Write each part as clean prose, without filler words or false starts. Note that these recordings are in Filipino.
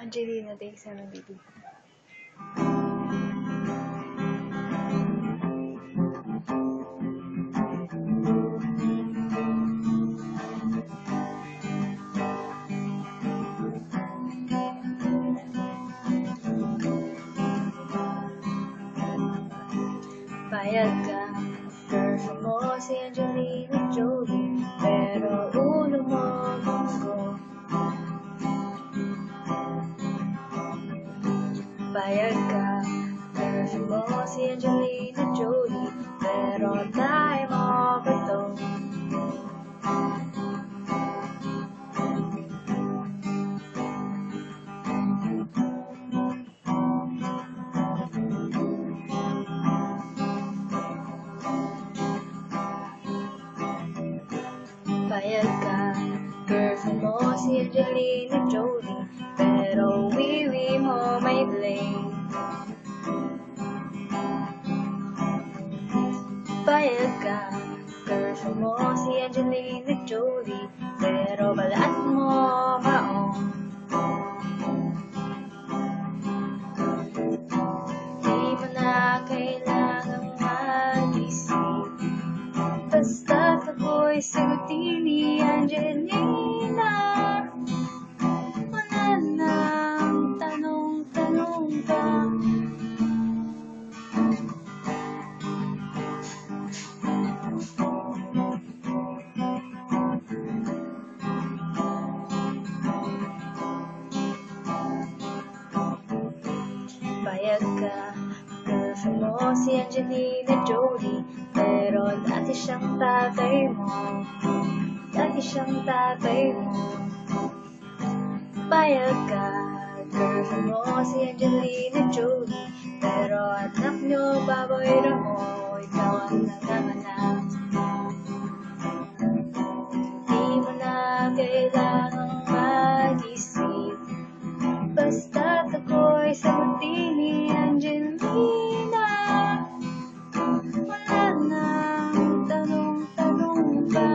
Angelina Day 72. Payag ka, girlfriend mo si Angelina Jolie, pero ulo mo monggo. Payag ka, girlfriend mo si Angelina Jolie, pero tayo mo ba to? Payag ka, girlfriend mo si Angelina Jolie, pero wiwi mo may blame. Payag ka, girlfriend mo si Angelina Jolie, pero balat mo maong. Di mo na kailangang mag-isip, basta't ako'y sagutin ni Angelina. Wala nang tanong-tanong pa. Payag ka, girlfriend mo si Angelina Jolie, pero dati siyang tatay mo. Dati siyang tatay mo. Payag ka, girlfriend mo si Angelina Jolie, pero anak nyo Baboy Ramo, ikaw ang nanganganak. Di mo na kailangang mag-isip, basta't ako'y sagutin ni Angelina. Wala nang tanong-tanong pa.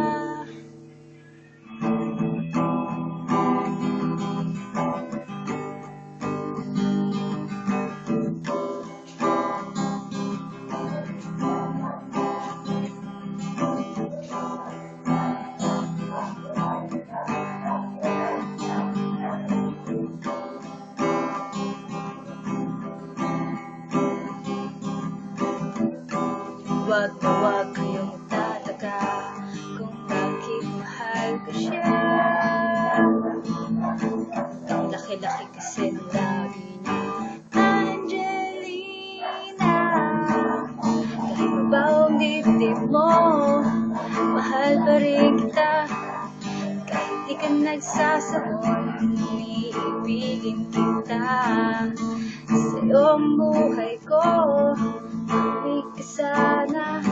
Wag na wag kayong tataka kung bakit mahal ko siya. Ang laki-laki kasi ng labi niya, Angelina. Kahit mabaho ang dibdib mo, mahal pa rin kita. Kahit di ka nagsasabon, iibigin kita. Sa'yo ang buhay ko, may kasana,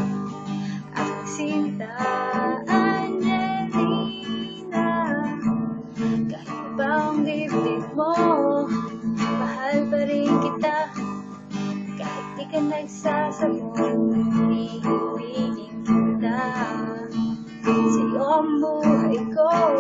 aking sinta, Angelina. Kahit mabaho ang dibdib mo, mahal pa rin kita. Kahit di ka nagsasabon, iibigin kita. Sa'yo ang buhay ko,